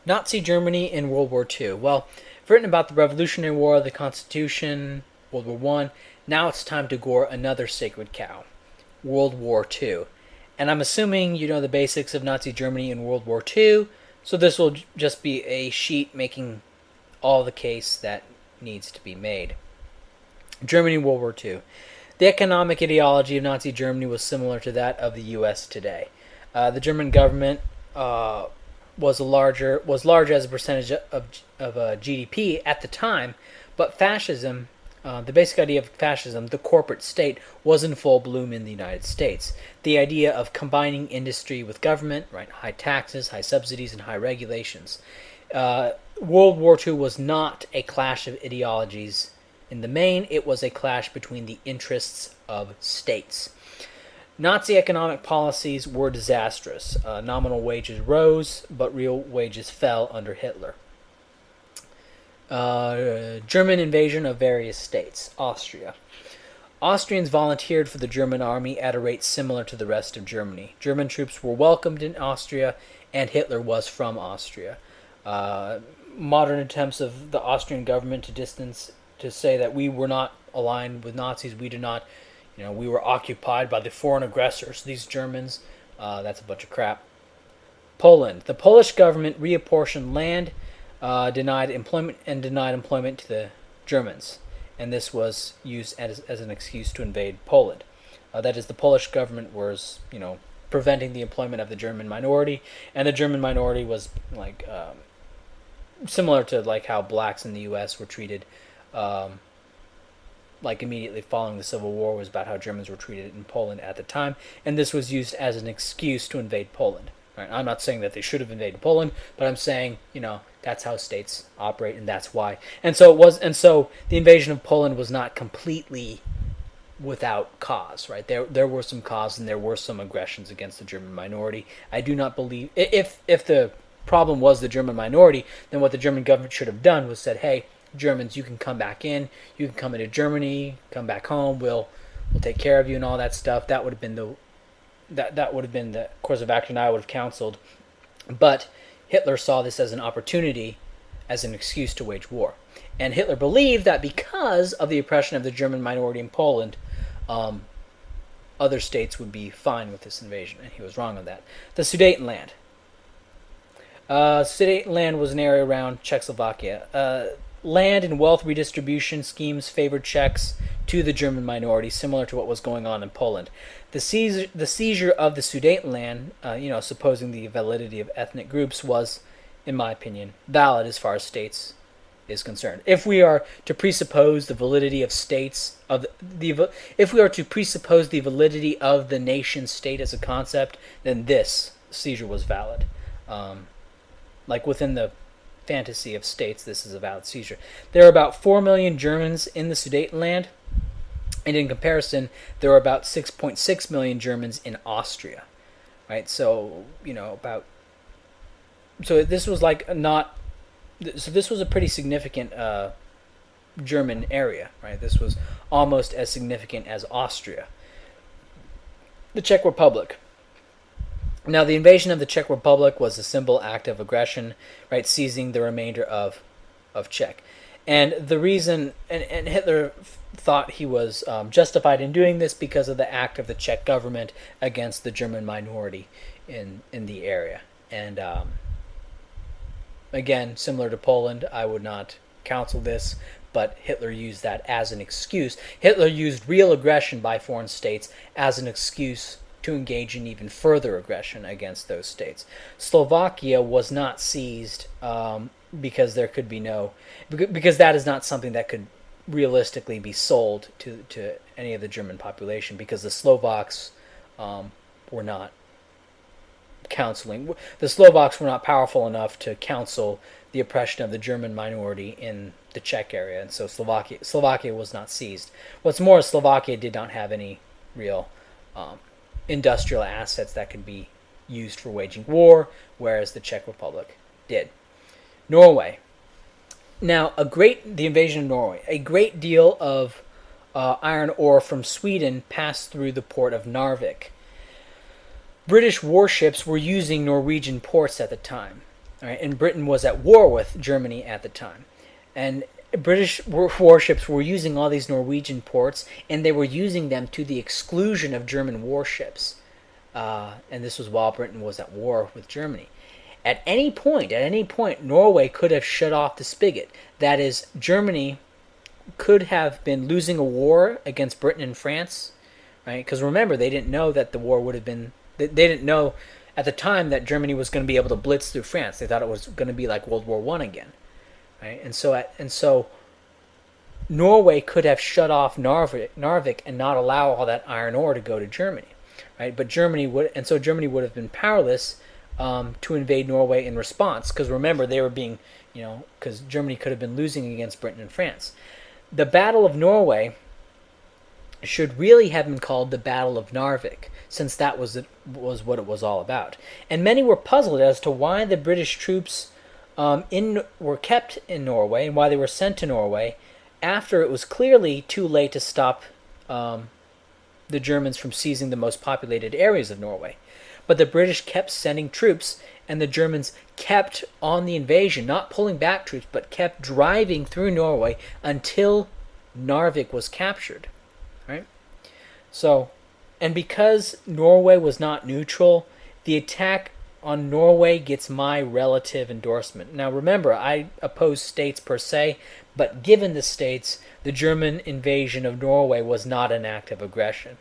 Nazi Germany in World War II. Well, I've written about the Revolutionary War, the Constitution, World War One. Now it's time to gore another sacred cow, World War II. And I'm assuming you know the basics of Nazi Germany in World War II, so this will just be a sheet making all the case that needs to be made. Germany World War II. The economic ideology of Nazi Germany was similar to that of the U.S. today. The German government was large as a percentage of GDP at the time, but fascism, the basic idea of fascism, the corporate state, was in full bloom in the United States. The idea of combining industry with government, right? High taxes, high subsidies, and high regulations. World War II was not a clash of ideologies in the main. It was a clash between the interests of states. Nazi economic policies were disastrous. Nominal wages rose, but real wages fell under Hitler. German invasion of various states. Austria. Austrians volunteered for the German army at a rate similar to the rest of Germany. German troops were welcomed in Austria, and Hitler was from Austria. Modern attempts of the Austrian government to say that we were not aligned with Nazis, we were occupied by the foreign aggressors, these Germans. That's a bunch of crap. Poland. The Polish government reapportioned land, denied employment to the Germans, and this was used as an excuse to invade Poland. That is, the Polish government was, preventing the employment of the German minority, and the German minority was similar to how blacks in the U.S. were treated. Immediately following the Civil War was about how Germans were treated in Poland at the time, and this was used as an excuse to invade Poland. Right? I'm not saying that they should have invaded Poland, but I'm saying, that's how states operate, and that's why. And so the invasion of Poland was not completely without cause, right? There were some cause, and there were some aggressions against the German minority. I do not believe if the problem was the German minority, then what the German government should have done was said, hey, Germans, you can come back in. You can come into Germany, come back home. We'll take care of you and all that stuff. That would have been the course of action I would have counseled. But Hitler saw this as an opportunity, as an excuse to wage war. And Hitler believed that because of the oppression of the German minority in Poland, other states would be fine with this invasion, and he was wrong on that. The Sudetenland. Sudetenland was an area around Czechoslovakia. Land and wealth redistribution schemes favored Czechs to the German minority, similar to what was going on in Poland. The seizure of the Sudetenland, supposing the validity of ethnic groups, was, in my opinion, valid as far as states is concerned. If we are to presuppose the validity of states if we are to presuppose the validity of the nation state as a concept, then this seizure was valid. Within the fantasy of states, this is a valid seizure. There are about 4 million Germans in the Sudetenland, and in comparison, there are about 6.6 million Germans in Austria, right? So, this was this was a pretty significant German area, right? This was almost as significant as Austria. The Czech Republic. Now, the invasion of the Czech Republic was a simple act of aggression, right, seizing the remainder of Czech. And the reason, and Hitler thought he was justified in doing this because of the act of the Czech government against the German minority in the area. And again, similar to Poland, I would not counsel this, but Hitler used that as an excuse. Hitler used real aggression by foreign states as an excuse to engage in even further aggression against those states. Slovakia was not seized because there could be because that is not something that could realistically be sold to any of the German population, because the Slovaks were not counseling. The Slovaks were not powerful enough to counsel the oppression of the German minority in the Czech area, and so Slovakia was not seized. What's more, Slovakia did not have any real industrial assets that could be used for waging war, whereas the Czech Republic did. Norway. Now, the invasion of Norway. A great deal of iron ore from Sweden passed through the port of Narvik. British warships were using Norwegian ports at the time. All right, and Britain was at war with Germany at the time, and British warships were using all these Norwegian ports, and they were using them to the exclusion of German warships. And this was while Britain was at war with Germany. At any point, Norway could have shut off the spigot. That is, Germany could have been losing a war against Britain and France, right? Because remember, they didn't know that the war would have been. They didn't know at the time that Germany was going to be able to blitz through France. They thought it was going to be like World War One again, right? And so Norway could have shut off Narvik and not allow all that iron ore to go to Germany, right? But Germany would have been powerless to invade Norway in response, because remember, they were being, because Germany could have been losing against Britain and France. The Battle of Norway should really have been called the Battle of Narvik, since that was what it was all about. And many were puzzled as to why the British troops were kept in Norway and why they were sent to Norway after it was clearly too late to stop the Germans from seizing the most populated areas of Norway. But the British kept sending troops, and the Germans kept on the invasion, not pulling back troops, but kept driving through Norway until Narvik was captured. Right? So, and because Norway was not neutral, the attack on Norway gets my relative endorsement. Now remember, I oppose states per se, but given the states, the German invasion of Norway was not an act of aggression.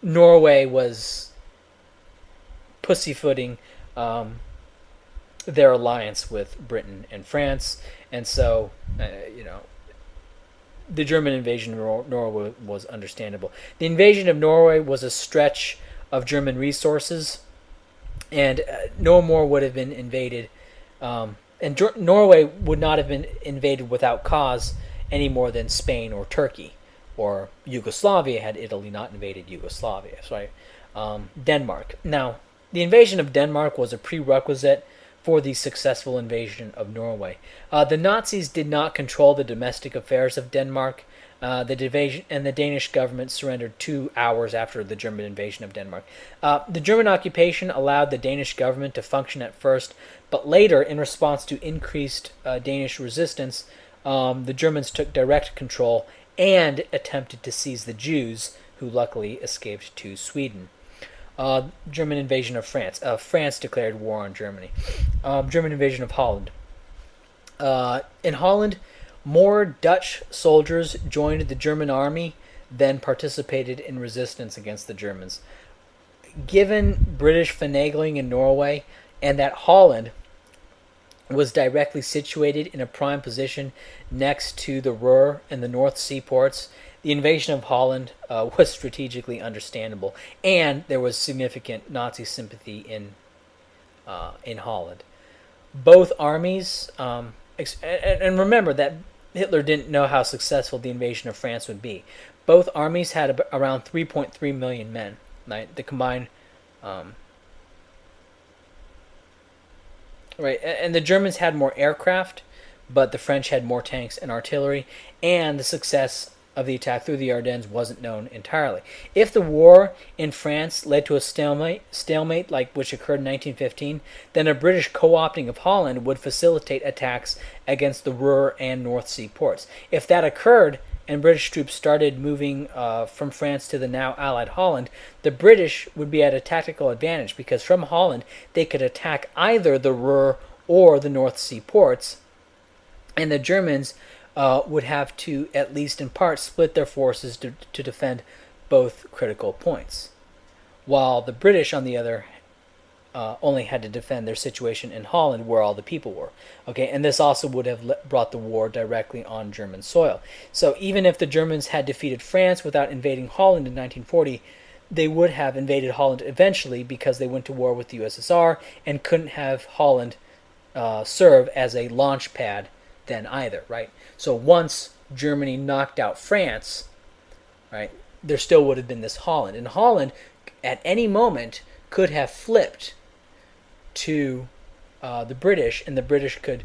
Norway was pussyfooting their alliance with Britain and France, and so the German invasion of Norway was understandable. The invasion of Norway was a stretch of German resources, and no more would have been invaded, and Norway would not have been invaded without cause any more than Spain or Turkey or Yugoslavia had Italy not invaded Yugoslavia. Sorry, Denmark. Now, the invasion of Denmark was a prerequisite for the successful invasion of Norway. The Nazis did not control the domestic affairs of Denmark. The Danish government surrendered 2 hours after the German invasion of Denmark. The German occupation allowed the Danish government to function at first, but later, in response to increased Danish resistance, the Germans took direct control and attempted to seize the Jews, who luckily escaped to Sweden. German invasion of France. France declared war on Germany. German invasion of Holland. In Holland, more Dutch soldiers joined the German army than participated in resistance against the Germans. Given British finagling in Norway, and that Holland was directly situated in a prime position next to the Ruhr and the North Sea ports, the invasion of Holland was strategically understandable, and there was significant Nazi sympathy in Holland. Both armies, and remember that Hitler didn't know how successful the invasion of France would be. Both armies had around 3.3 million men. Right, the combined. Right, and the Germans had more aircraft, but the French had more tanks and artillery, and the success of the attack through the Ardennes wasn't known entirely. If the war in France led to a stalemate like which occurred in 1915, then a British co-opting of Holland would facilitate attacks against the Ruhr and North Sea ports. If that occurred, and British troops started moving from France to the now Allied Holland, the British would be at a tactical advantage, because from Holland they could attack either the Ruhr or the North Sea ports, and the Germans would have to, at least in part, split their forces to defend both critical points, while the British, on the other, only had to defend their situation in Holland, where all the people were. Okay, and this also would have brought the war directly on German soil. So even if the Germans had defeated France without invading Holland in 1940, they would have invaded Holland eventually, because they went to war with the USSR and couldn't have Holland serve as a launch pad then either, right? So once Germany knocked out France, right, there still would have been this Holland. And Holland, at any moment, could have flipped to the British, and the British could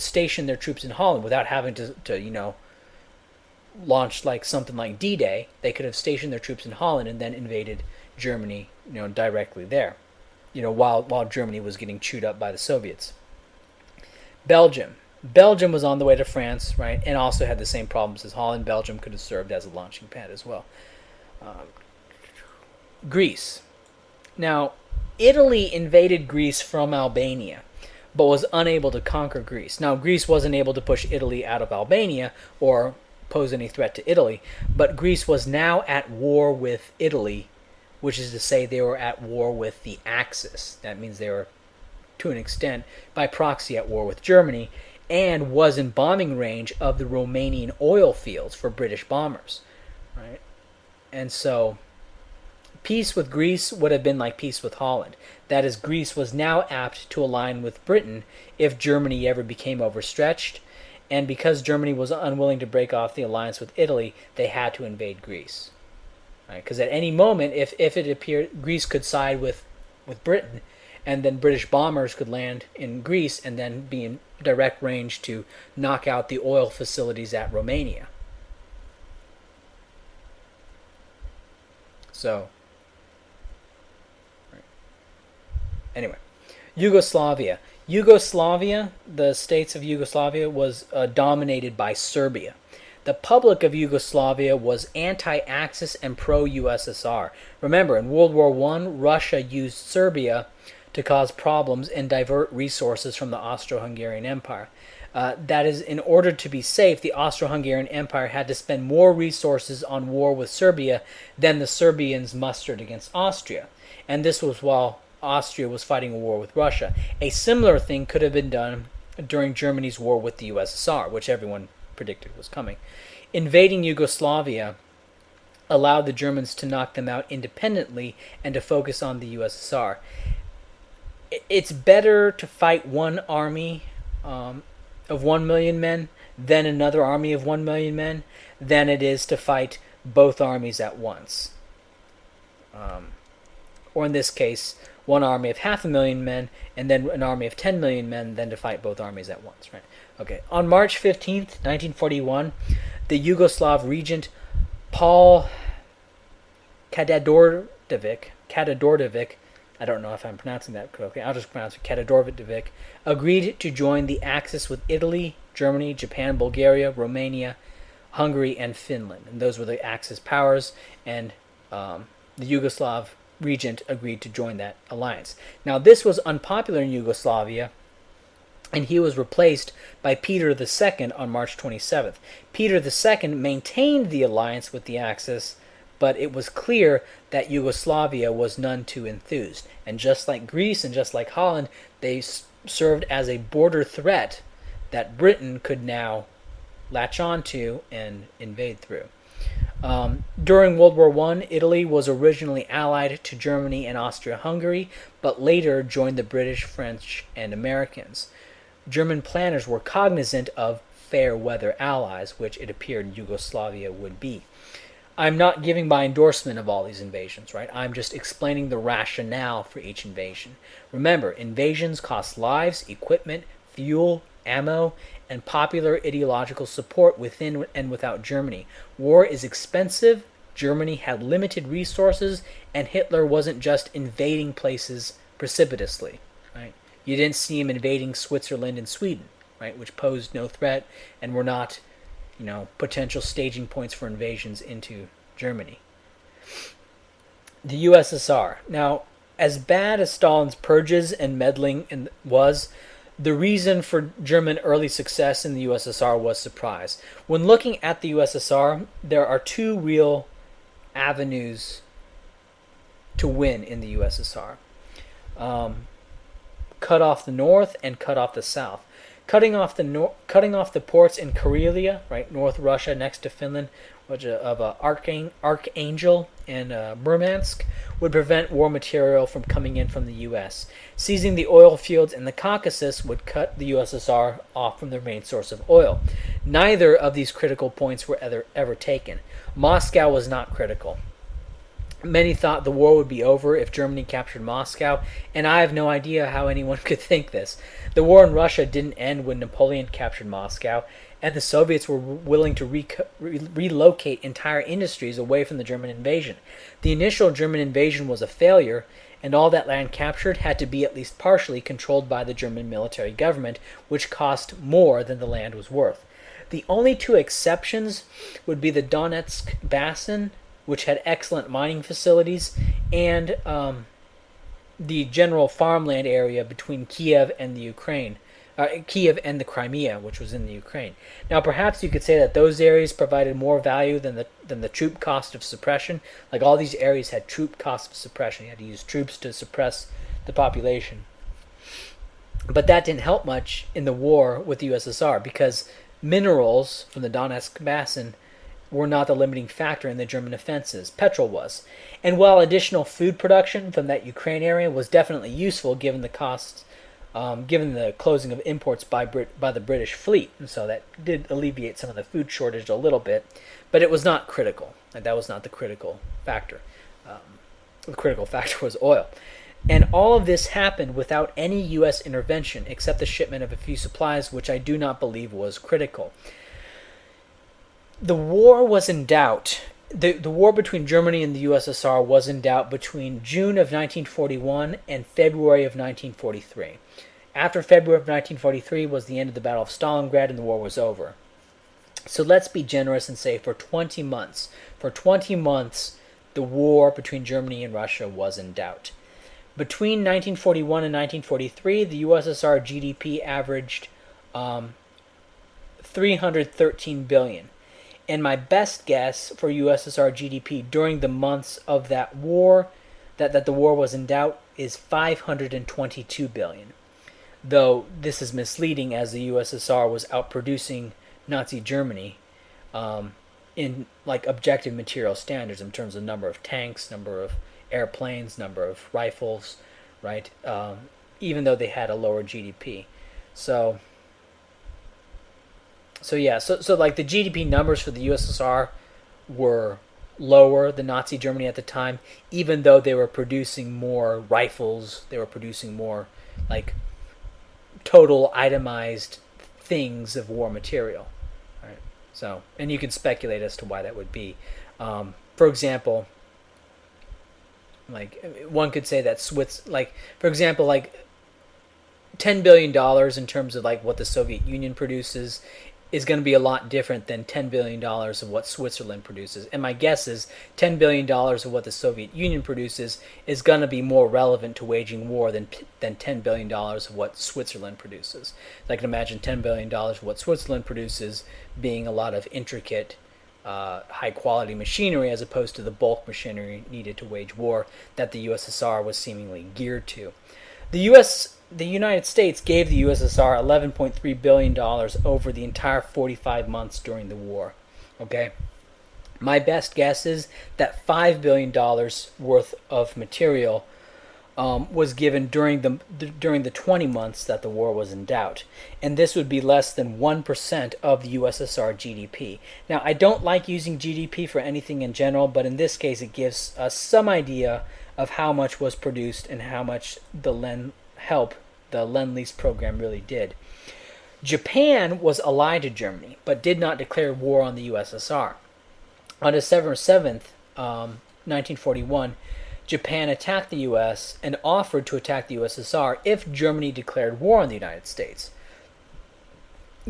station their troops in Holland without having to launched like something like D-Day, they could have stationed their troops in Holland and then invaded Germany, directly there, while Germany was getting chewed up by the Soviets. Belgium. Belgium was on the way to France, right, and also had the same problems as Holland. Belgium could have served as a launching pad as well. Greece. Now, Italy invaded Greece from Albania, but was unable to conquer Greece. Now, Greece wasn't able to push Italy out of Albania or pose any threat to Italy, but Greece was now at war with Italy, which is to say they were at war with the Axis. That means they were, to an extent, by proxy at war with Germany, and was in bombing range of the Romanian oil fields for British bombers, right? And so peace with Greece would have been like peace with Holland. That is, Greece was now apt to align with Britain if Germany ever became overstretched, and because Germany was unwilling to break off the alliance with Italy, they had to invade Greece. Because at any moment, if it appeared, Greece could side with Britain, and then British bombers could land in Greece and then be in direct range to knock out the oil facilities at Romania. So, anyway, Yugoslavia. The states of Yugoslavia, was dominated by Serbia. The public of Yugoslavia was anti-Axis and pro-USSR. Remember, in World War I, Russia used Serbia to cause problems and divert resources from the Austro-Hungarian Empire. That is, in order to be safe, the Austro-Hungarian Empire had to spend more resources on war with Serbia than the Serbians mustered against Austria. And this was while Austria was fighting a war with Russia. A similar thing could have been done during Germany's war with the USSR, which everyone predicted was coming. Invading Yugoslavia allowed the Germans to knock them out independently and to focus on the USSR. It's better to fight one army of 1 million men than another army of 1 million men than it is to fight both armies at once. Or in this case, one army of 500,000 men and then an army of 10 million men than to fight both armies at once, right? Okay. On March 15th, 1941, the Yugoslav regent Paul Karađorđević, I don't know if I'm pronouncing that correctly, I'll just pronounce it Karađorđević, agreed to join the Axis with Italy, Germany, Japan, Bulgaria, Romania, Hungary, and Finland. And those were the Axis powers, and the Yugoslav regent agreed to join that alliance. Now, this was unpopular in Yugoslavia, and he was replaced by Peter II on March 27th. Peter II maintained the alliance with the Axis, but it was clear that Yugoslavia was none too enthused. And just like Greece and just like Holland, they served as a border threat that Britain could now latch on to and invade through. During World War I, Italy was originally allied to Germany and Austria-Hungary, but later joined the British, French, and Americans. German planners were cognizant of fair weather allies, which it appeared Yugoslavia would be. I'm not giving my endorsement of all these invasions, right? I'm just explaining the rationale for each invasion. Remember, invasions cost lives, equipment, fuel, ammo, and popular ideological support within and without Germany. War is expensive, Germany had limited resources, and Hitler wasn't just invading places precipitously, right? You didn't see him invading Switzerland and Sweden, right, which posed no threat and were not, potential staging points for invasions into Germany. The USSR. Now, as bad as Stalin's purges and meddling was, the reason for German early success in the USSR was surprise. When looking at the USSR, there are two real avenues to win in the USSR. Cut off the north and cut off the south. Cutting off the ports in Karelia, right, North Russia, next to Finland, which of Archangel and Murmansk, would prevent war material from coming in from the U.S. Seizing the oil fields in the Caucasus would cut the USSR off from their main source of oil. Neither of these critical points were ever taken. Moscow was not critical. Many thought the war would be over if Germany captured Moscow, and I have no idea how anyone could think this. The war in Russia didn't end when Napoleon captured Moscow, and the Soviets were willing to relocate entire industries away from the German invasion. The initial German invasion was a failure, and all that land captured had to be at least partially controlled by the German military government, which cost more than the land was worth. The only two exceptions would be the Donetsk Basin, which had excellent mining facilities, and the general farmland area between Kiev and the Ukraine. Kiev and the Crimea, which was in the Ukraine. Now, perhaps you could say that those areas provided more value than the troop cost of suppression. Like, all these areas had troop cost of suppression. You had to use troops to suppress the population. But that didn't help much in the war with the USSR, because minerals from the Donetsk Basin were not the limiting factor in the German offenses. Petrol was. And while additional food production from that Ukraine area was definitely useful given the costs, given the closing of imports by the British fleet, and so that did alleviate some of the food shortage a little bit, but it was not critical. That was not the critical factor. The critical factor was oil. And all of this happened without any U.S. intervention, except the shipment of a few supplies, which I do not believe was critical. The war was in doubt. The war between Germany and the USSR was in doubt between June of 1941 and February of 1943. After February of 1943 was the end of the Battle of Stalingrad and the war was over. So let's be generous and say for 20 months. For 20 months, the war between Germany and Russia was in doubt. Between 1941 and 1943, the USSR GDP averaged $313 billion. And my best guess for USSR GDP during the months of that war, that the war was in doubt, is $522 billion. Though this is misleading, as the USSR was outproducing Nazi Germany in like objective material standards in terms of number of tanks, number of airplanes, number of rifles, right? Even though they had a lower GDP. So like the GDP numbers for the USSR were lower than Nazi Germany at the time, even though they were producing more rifles, they were producing more like total itemized things of war material. Right? So, and you can speculate as to why that would be. For example, like one could say that for example, like $10 billion in terms of like what the Soviet Union produces is going to be a lot different than $10 billion of what Switzerland produces. And my guess is $10 billion of what the Soviet Union produces is going to be more relevant to waging war than $10 billion of what Switzerland produces. I can imagine $10 billion of what Switzerland produces being a lot of intricate, high-quality machinery as opposed to the bulk machinery needed to wage war that the USSR was seemingly geared to. The United States gave the USSR $11.3 billion over the entire 45 months during the war. Okay? My best guess is that $5 billion worth of material was given during the 20 months that the war was in doubt. And this would be less than 1% of the USSR GDP. Now, I don't like using GDP for anything in general, but in this case it gives us some idea of how much was produced and how much the Lend-Lease program really did. Japan was allied to Germany, but did not declare war on the USSR. On December 7th, 1941, Japan attacked the U.S. and offered to attack the USSR if Germany declared war on the United States.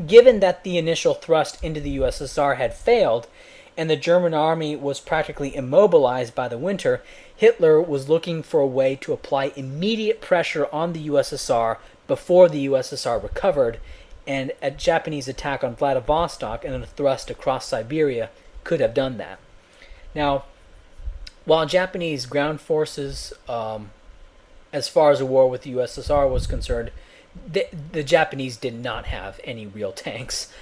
Given that the initial thrust into the USSR had failed, and the German army was practically immobilized by the winter, Hitler was looking for a way to apply immediate pressure on the USSR before the USSR recovered, and a Japanese attack on Vladivostok and a thrust across Siberia could have done that. Now, while Japanese ground forces, as far as the war with the USSR was concerned, the Japanese did not have any real tanks.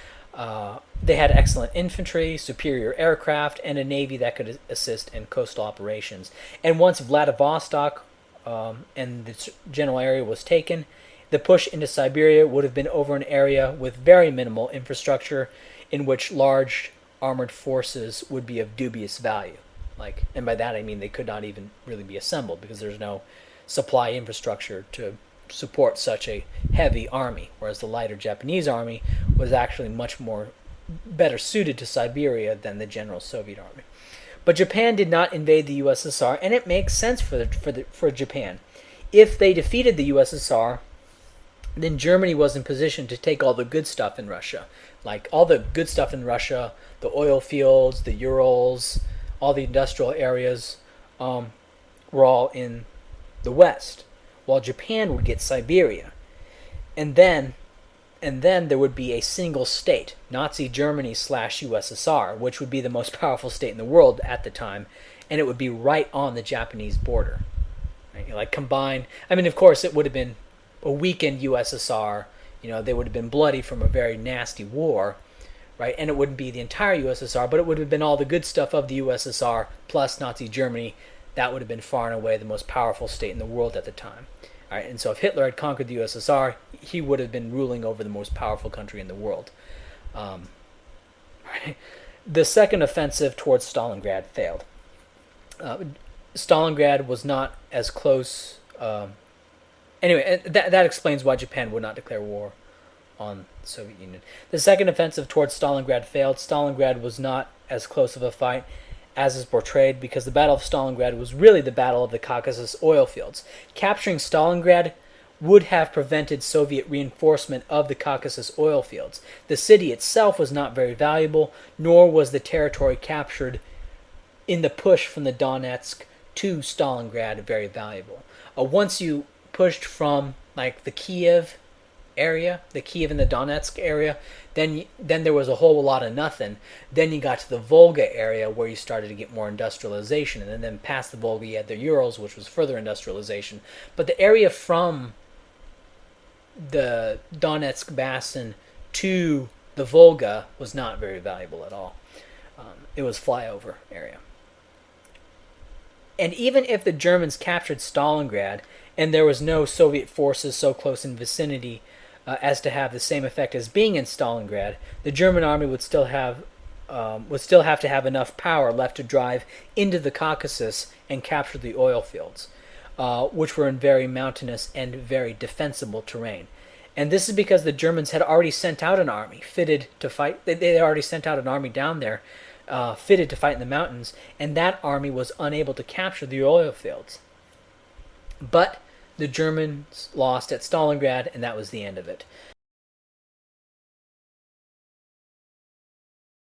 They had excellent infantry, superior aircraft, and a navy that could assist in coastal operations. And once Vladivostok and the general area was taken, the push into Siberia would have been over an area with very minimal infrastructure in which large armored forces would be of dubious value. And by that I mean they could not even really be assembled because there's no supply infrastructure to support such a heavy army, whereas the lighter Japanese army was actually much more better suited to Siberia than the general Soviet army. But Japan did not invade the USSR, and it makes sense for Japan. If they defeated the USSR, then Germany was in position to take all the good stuff in Russia. Like all the good stuff in Russia, the oil fields, the Urals, all the industrial areas were all in the West, while Japan would get Siberia. And then there would be a single state, Nazi Germany / USSR, which would be the most powerful state in the world at the time, and it would be right on the Japanese border. Right? Like combined, I mean, of course, it would have been a weakened USSR. They would have been bloody from a very nasty war, right? And it wouldn't be the entire USSR, but it would have been all the good stuff of the USSR plus Nazi Germany. That would have been far and away the most powerful state in the world at the time. All right, and so if Hitler had conquered the USSR, he would have been ruling over the most powerful country in the world. Right? The second offensive towards Stalingrad failed. Stalingrad was not as close. Anyway, that explains why Japan would not declare war on the Soviet Union. The second offensive towards Stalingrad failed. Stalingrad was not as close of a fight as is portrayed, because the Battle of Stalingrad was really the Battle of the Caucasus oil fields. Capturing Stalingrad would have prevented Soviet reinforcement of the Caucasus oil fields. The city itself was not very valuable, nor was the territory captured in the push from the Donetsk to Stalingrad very valuable. Once you pushed from like the Kiev area, the Kiev and the Donetsk area, then there was a whole lot of nothing. Then you got to the Volga area where you started to get more industrialization, and then past the Volga you had the Urals, which was further industrialization. But the area from the Donetsk basin to the Volga was not very valuable at all. It was flyover area. And even if the Germans captured Stalingrad and there was no Soviet forces so close in vicinity as to have the same effect as being in Stalingrad, the German army would still have to have enough power left to drive into the Caucasus and capture the oil fields, which were in very mountainous and very defensible terrain. And this is because the Germans had already sent out an army fitted to fight. They had already sent out an army down there fitted to fight in the mountains, and that army was unable to capture the oil fields. But the Germans lost at Stalingrad, and that was the end of it.